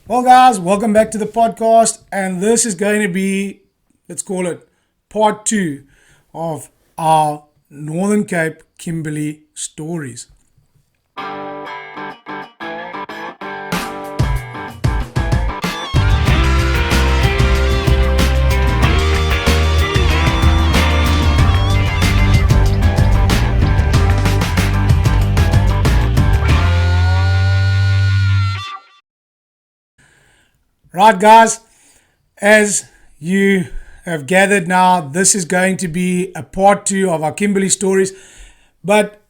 Well, guys, welcome back to the podcast. And this is going to be, let's call it part two of our Northern Cape Kimberley stories. Right, guys, as you have gathered now, this is going to be a part two of our Kimberley stories. But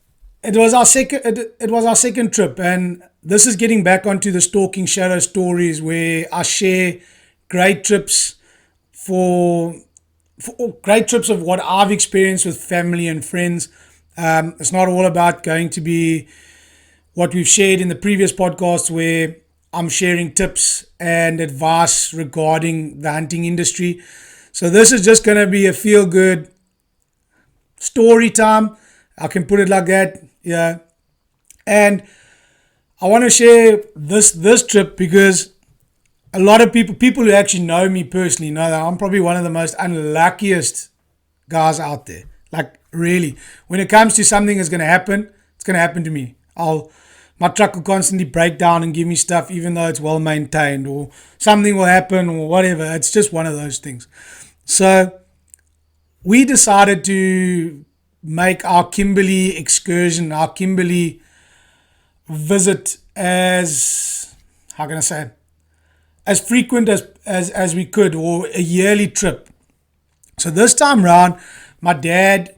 it was our second trip, and this is getting back onto the Stalking Shadow stories where I share great trips for, for great trips of what I've experienced with family and friends. It's not all about going to be what we've shared in the previous podcasts where I'm sharing tips and advice regarding the hunting industry. So this is just going to be a feel good story time. I can put it like that. Yeah. And I want to share this trip because a lot of people who actually know me personally know that I'm probably one of the most unluckiest guys out there. Like really, when it comes to something that's going to happen, it's going to happen to me. My truck will constantly break down and give me stuff even though it's well maintained, or something will happen or whatever. It's just one of those things. So we decided to make our Kimberley excursion, our Kimberley visit as, how can I say, as frequent as we could, or a yearly trip. So this time round, my dad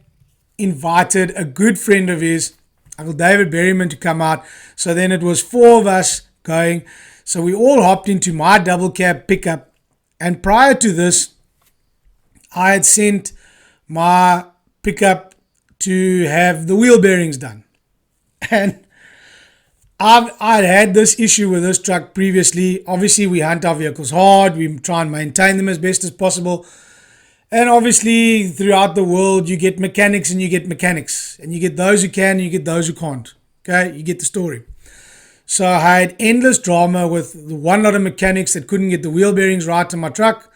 invited a good friend of his, Uncle David Berryman, to come out. So then it was four of us going. So we all hopped into my double cab pickup. And prior to this, I had sent my pickup to have the wheel bearings done. And I'd had this issue with this truck previously. Obviously, we hunt our vehicles hard. We try and maintain them as best as possible. And obviously, throughout the world, you get mechanics and you get mechanics. And you get those who can and you get those who can't. Okay, you get the story. So I had endless drama with the one lot of mechanics that couldn't get the wheel bearings right on my truck.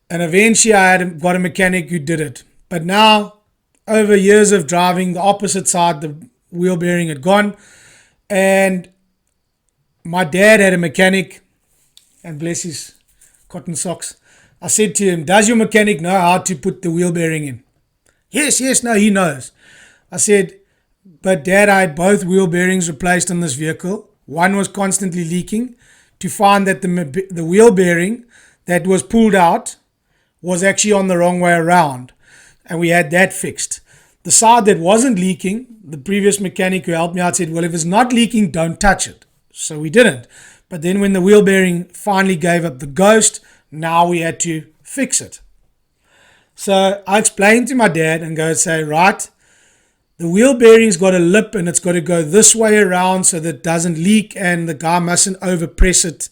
And eventually I had got a mechanic who did it. But now, over years of driving, the opposite side, the wheel bearing had gone. And my dad had a mechanic, and bless his cotton socks. I said to him, does your mechanic know how to put the wheel bearing in? Yes, no, he knows. I said, but Dad, I had both wheel bearings replaced on this vehicle. One was constantly leaking. To find that the wheel bearing that was pulled out was actually on the wrong way around. And we had that fixed. The side that wasn't leaking, the previous mechanic who helped me out said, well, if it's not leaking, don't touch it. So we didn't. But then when the wheel bearing finally gave up the ghost, now we had to fix it. So I explained to my dad and say, right, the wheel bearing's got a lip and it's got to go this way around so that it doesn't leak, and the guy mustn't overpress it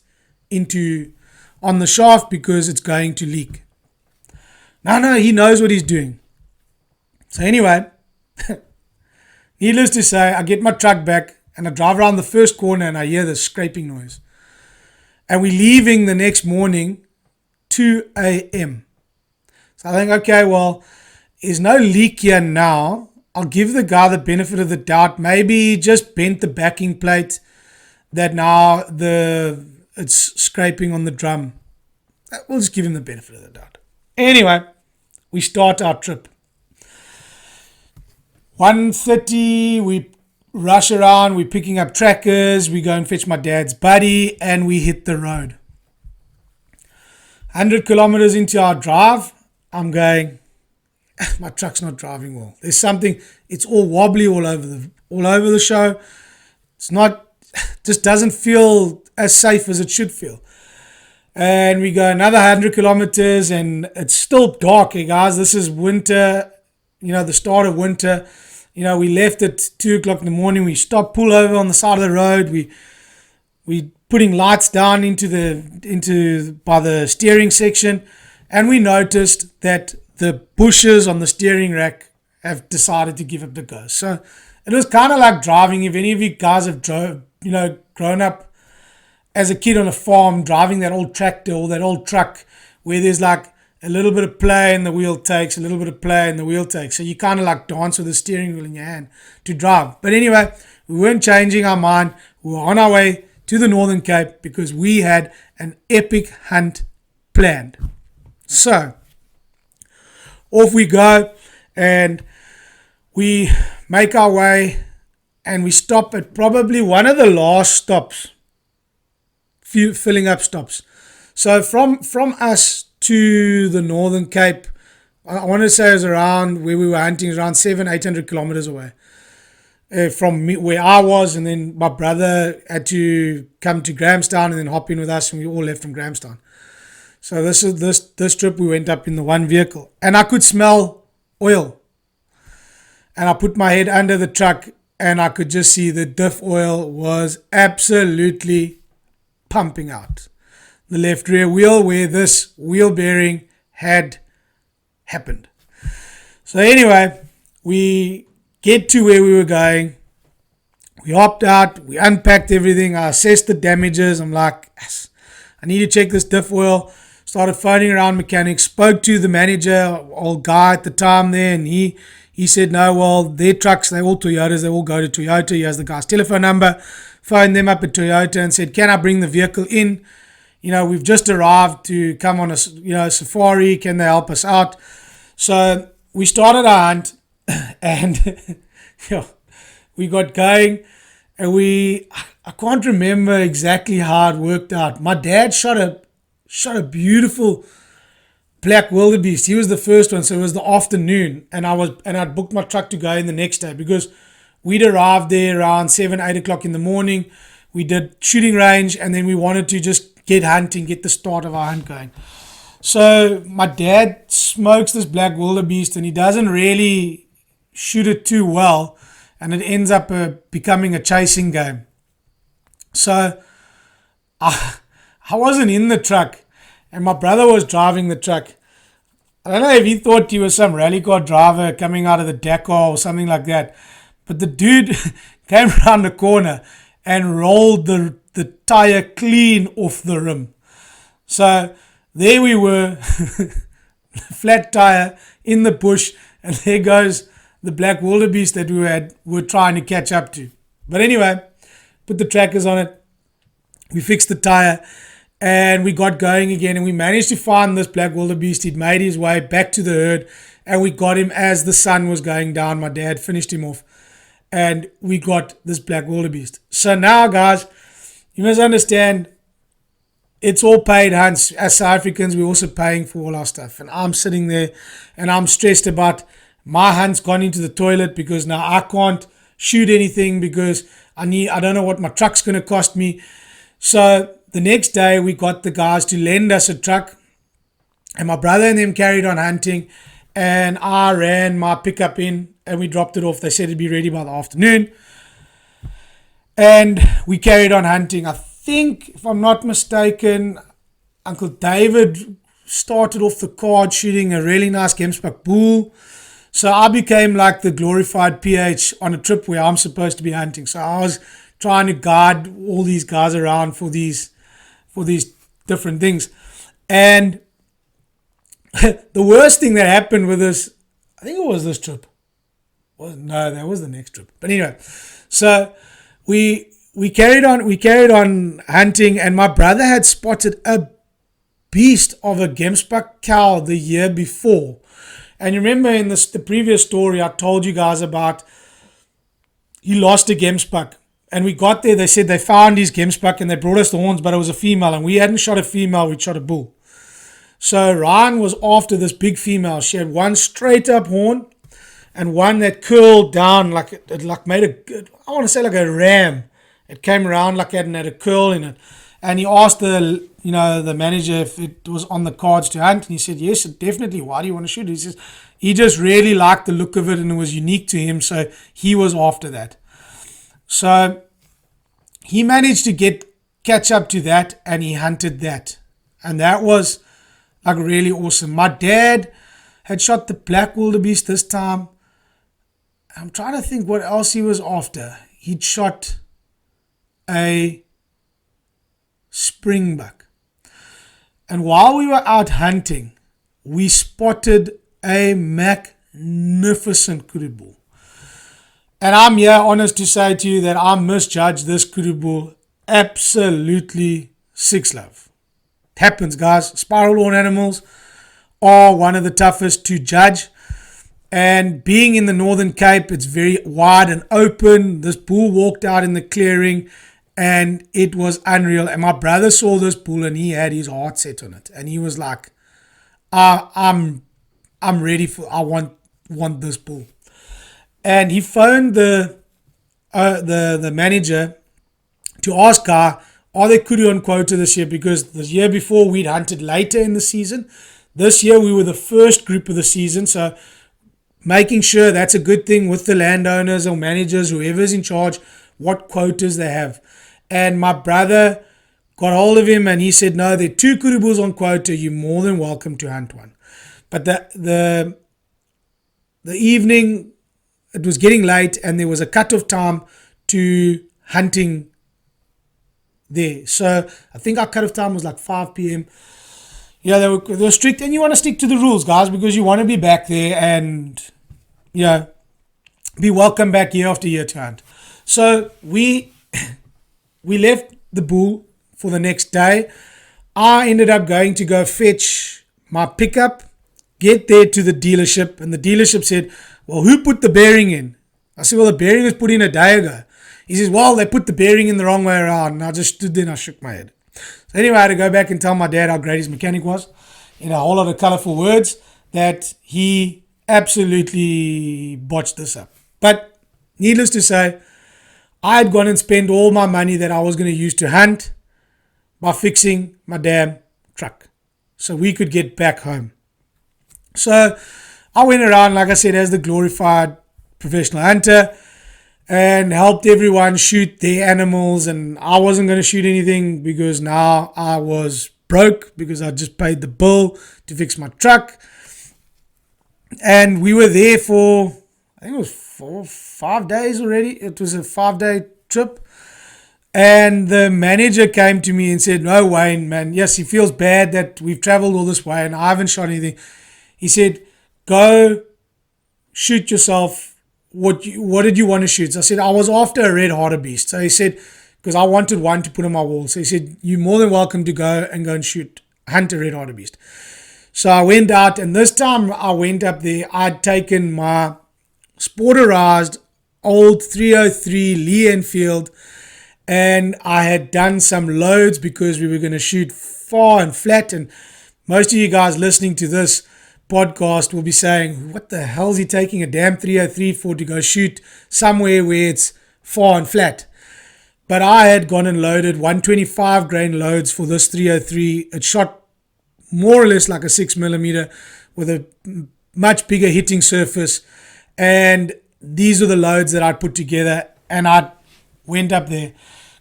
on the shaft because it's going to leak. No, he knows what he's doing. So anyway, needless to say, I get my truck back and I drive around the first corner and I hear the scraping noise. And we're leaving the next morning, 2 a.m. So I think, okay, well, there's no leak here now. I'll give the guy the benefit of the doubt. Maybe he just bent the backing plate that now it's scraping on the drum. We'll just give him the benefit of the doubt. Anyway, we start our trip. 1:30, we rush around, we're picking up trackers, we go and fetch my dad's buddy, and we hit the road. 100 kilometers into our drive, I'm going, my truck's not driving well. There's something, it's all wobbly all over the show. It's not, just doesn't feel as safe as it should feel. And we go another 100 kilometers and it's still dark, hey guys. This is winter, the start of winter. We left at 2 o'clock in the morning. We stopped, pull over on the side of the road. We putting lights down by the steering section, and we noticed that the bushes on the steering rack have decided to give up the ghost. So it was kind of like driving. If any of you guys have grown up as a kid on a farm driving that old tractor or that old truck where there's like a little bit of play and the wheel takes, a little bit of play and the wheel takes. So you kind of like dance with the steering wheel in your hand to drive. But anyway, we weren't changing our mind. We were on our way to the Northern Cape because we had an epic hunt planned. So off we go and we make our way and we stop at probably one of the last stops, few filling up stops. So from us to the Northern Cape, I want to say it was around where we were hunting, around 700-800 kilometers away from me, where I was, and then my brother had to come to Grahamstown and then hop in with us, and we all left from Grahamstown. So this trip we went up in the one vehicle, and I could smell oil, and I put my head under the truck, and I could just see the diff oil was absolutely pumping out the left rear wheel where this wheel bearing had happened. So anyway, we get to where we were going. We hopped out. We unpacked everything. I assessed the damages. I'm like, yes, I need to check this diff oil. Started phoning around mechanics. Spoke to the manager, old guy at the time there, and he said, no, well, their trucks, they're all Toyotas. They all go to Toyota. He has the guy's telephone number. Phoned them up at Toyota and said, can I bring the vehicle in? We've just arrived to come on a, safari. Can they help us out? So we started our hunt and we got going and I can't remember exactly how it worked out. My dad shot a beautiful black wildebeest. He was the first one, so it was the afternoon, and I'd booked my truck to go in the next day because we'd arrived there around 7-8 o'clock in the morning. We did shooting range, and then we wanted to just get hunting, get the start of our hunt going. So my dad smokes this black wildebeest, and he doesn't really shoot it too well, and it ends up becoming a chasing game. So I wasn't in the truck, and my brother was driving the truck. I don't know if he thought he was some rally car driver coming out of the Dakar or something like that, but the dude came around the corner and rolled the tire clean off the rim. So there we were, flat tire in the bush, and there goes the black wildebeest that were trying to catch up to. But anyway, put the trackers on it, we fixed the tire, and we got going again, and we managed to find this black wildebeest. He'd made his way back to the herd, and we got him as the sun was going down. My dad finished him off, and we got this black wildebeest. So now, guys, you must understand, it's all paid hunts. As South Africans, we're also paying for all our stuff. And I'm sitting there and I'm stressed about my hunt's gone into the toilet because now I can't shoot anything because I don't know what my truck's going to cost me. So the next day we got the guys to lend us a truck, and my brother and them carried on hunting, and I ran my pickup in and we dropped it off. They said it'd be ready by the afternoon. And we carried on hunting. I think, if I'm not mistaken, Uncle David started off the card shooting a really nice Gemsbuck bull. So I became like the glorified PH on a trip where I'm supposed to be hunting. So I was trying to guide all these guys around for these different things. And the worst thing that happened with this, I think it was this trip. No, that was the next trip. But anyway, so we carried on hunting, and my brother had spotted a beast of a Gemsbuck cow the year before. And you remember in the previous story I told you guys about, he lost a Gemsbuck, and we got there, they said they found his Gemsbuck and they brought us the horns, but it was a female, and we hadn't shot a female, we'd shot a bull. So Ryan was after this big female. She had one straight up horn and one that curled down like made I want to say like a ram. It came around like that and had a curl in it. And he asked the manager if it was on the cards to hunt, and he said yes, definitely. Why do you want to shoot it? He says he just really liked the look of it and it was unique to him, so he was after that. So he managed to catch up to that, and he hunted that, and that was like really awesome. My dad had shot the black wildebeest this time. I'm trying to think what else he was after. He'd shot a springbuck. And while we were out hunting, we spotted a magnificent kudu. And I'm here honest to say to you that I misjudged this kudu absolutely six love. It happens, guys. Spiral horn animals are one of the toughest to judge. And being in the Northern Cape, it's very wide and open. This bull walked out in the clearing and it was unreal. And my brother saw this bull and he had his heart set on it. And he was like, I'm ready for, I want this bull. And he phoned the manager to ask her, are they kudu on quota this year? Because the year before we'd hunted later in the season. This year we were the first group of the season. So making sure that's a good thing with the landowners or managers, whoever's in charge, what quotas they have. And my brother got hold of him and he said, no, there are 2 kudu bulls on quota. You're more than welcome to hunt one. But the evening, it was getting late and there was a cut-off time to hunting there. So I think our cut-off time was like 5 p.m. Yeah, they were strict, and you want to stick to the rules, guys, because you want to be back there and, be welcome back year after year to hunt. So we left the bull for the next day. I ended up going to go fetch my pickup, get there to the dealership, and the dealership said, well, who put the bearing in? I said, well, the bearing was put in a day ago. He says, well, they put the bearing in the wrong way around. And I just stood there and I shook my head. So anyway, I had to go back and tell my dad how great his mechanic was in a whole lot of colorful words that he absolutely botched this up. But needless to say, I had gone and spent all my money that I was going to use to hunt by fixing my damn truck so we could get back home. So I went around, like I said, as the glorified professional hunter and helped everyone shoot their animals, and I wasn't going to shoot anything because now I was broke because I just paid the bill to fix my truck. And we were there for, I think it was 5 days already. It was a 5-day trip. And the manager came to me and said, no, Wayne, man, yes, he feels bad that we've traveled all this way and I haven't shot anything. He said, go shoot yourself. What did you want to shoot? So I said, I was after a red hartebeest. So he said, because I wanted one to put on my wall. So he said, you're more than welcome to go and hunt a red hartebeest. So I went out, and this time I went up there. I'd taken my sporterized old 303 Lee Enfield, and I had done some loads because we were going to shoot far and flat. And most of you guys listening to this podcast will be saying, what the hell is he taking a damn 303 for to go shoot somewhere where it's far and flat? But I had gone and loaded 125 grain loads for this 303. It shot more or less like a 6mm with a much bigger hitting surface. And these are the loads that I put together, and I went up there,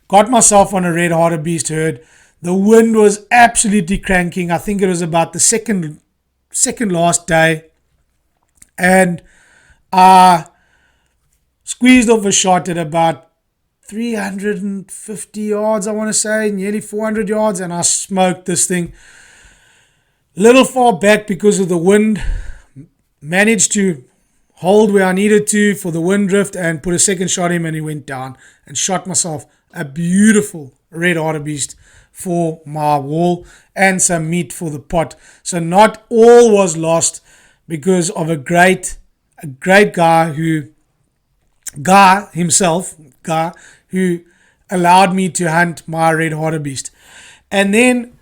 got myself on a red hartebeest herd. The wind was absolutely cranking. I think it was about the second last day, and I squeezed off a shot at about 350 yards, I want to say, nearly 400 yards, and I smoked this thing. Little far back because of the wind, managed to hold where I needed to for the wind drift and put a second shot in him, and he went down, and shot myself a beautiful red hartebeest for my wall and some meat for the pot. So not all was lost because of a great guy who allowed me to hunt my red hartebeest. And then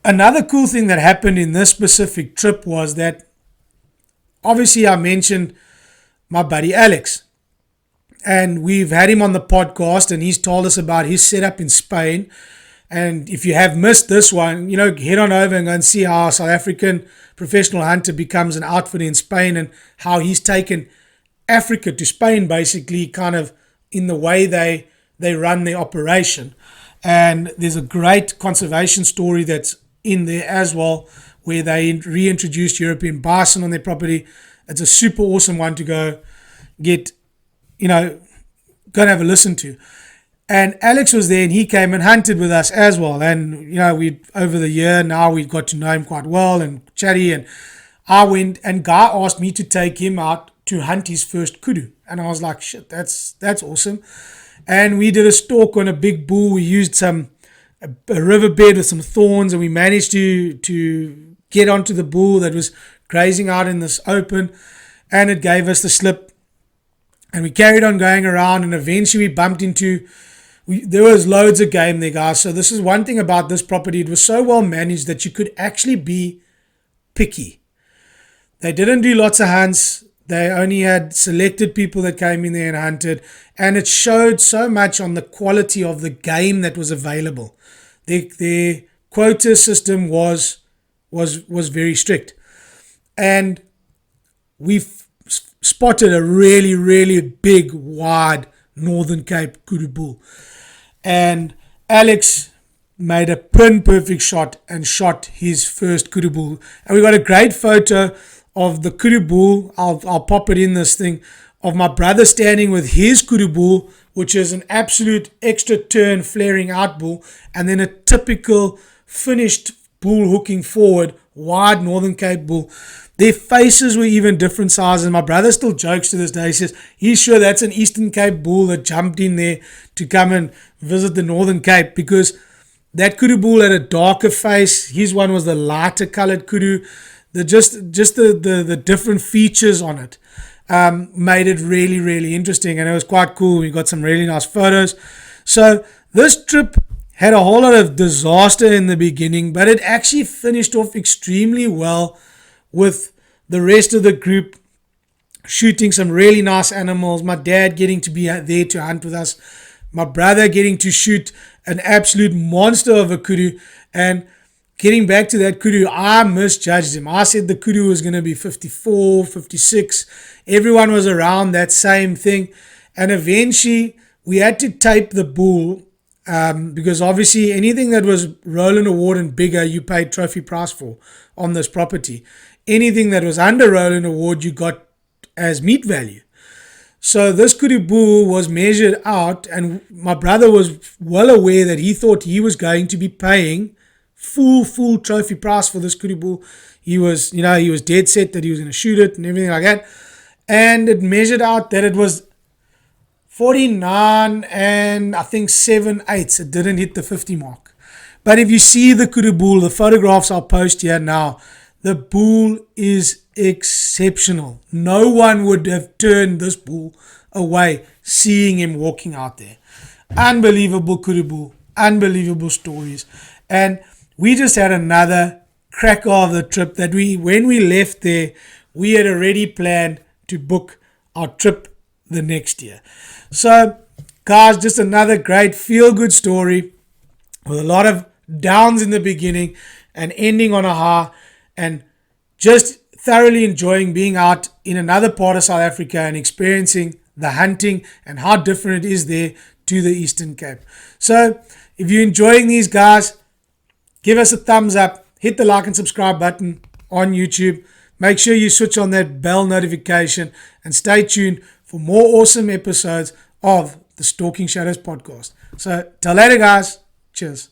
another cool thing that happened in this specific trip was that obviously I mentioned my buddy Alex, and we've had him on the podcast, and he's told us about his setup in Spain. And if you have missed this one, head on over and go and see how a South African professional hunter becomes an outfitter in Spain, and how he's taken Africa to Spain, basically, kind of in the way they run their operation. And there's a great conservation story that's in there as well, where they reintroduced European bison on their property. It's a super awesome one to go get, go and have a listen to. And Alex was there, and he came and hunted with us as well. And, we over the year now we've got to know him quite well and chatty. And I went, and Guy asked me to take him out to hunt his first kudu. And I was like, shit, that's awesome. And we did a stalk on a big bull. We used a riverbed with some thorns, and we managed to get onto the bull that was grazing out in this open, and it gave us the slip. And we carried on going around, and eventually we bumped into... there was loads of game there, guys. So this is one thing about this property. It was so well managed that you could actually be picky. They didn't do lots of hunts. They only had selected people that came in there and hunted. And it showed so much on the quality of the game that was available. Their quota system was very strict. And we've spotted a really, really big, wide Northern Cape kudu bull. And Alex made a pin perfect shot and shot his first kudu bull. And we got a great photo of the kudu bull. I'll pop it in this thing, of my brother standing with his kudu bull, which is an absolute extra turn flaring out bull, and then a typical finished bull hooking forward, wide Northern Cape bull. Their faces were even different sizes. My brother still jokes to this day. He says he's sure that's an Eastern Cape bull that jumped in there to come and visit the Northern Cape, because that kudu bull had a darker face. His one was the lighter colored kudu. The different features on it made it really, really interesting, and it was quite cool. We got some really nice photos. So this trip had a whole lot of disaster in the beginning, but it actually finished off extremely well, with the rest of the group shooting some really nice animals. My dad getting to be there to hunt with us. My brother getting to shoot an absolute monster of a kudu. And getting back to that kudu, I misjudged him. I said the kudu was going to be 54, 56. Everyone was around that same thing. And eventually we had to tape the bull, because obviously anything that was Roland Award and bigger, you paid trophy price for on this property. Anything that was under Roland Award, you got as meat value. So this kudu bull was measured out, and my brother was well aware that he thought he was going to be paying full trophy price for this kudu bull. He was dead set that he was going to shoot it and everything like that. And it measured out that it was 49 and I think 7/8. It didn't hit the 50 mark. But if you see the kudu bull, the photographs I'll post here now, the bull is exceptional. No one would have turned this bull away seeing him walking out there. Unbelievable kudu bull, unbelievable stories. And we just had another cracker of the trip that when we left there, we had already planned to book our trip the next year. So, guys, just another great feel-good story with a lot of downs in the beginning and ending on a high, and just thoroughly enjoying being out in another part of South Africa and experiencing the hunting and how different it is there to the Eastern Cape. So, if you're enjoying these, guys, give us a thumbs up, hit the like and subscribe button on YouTube. Make sure you switch on that bell notification and stay tuned for more awesome episodes of the Stalking Shadows podcast. So, till later, guys. Cheers.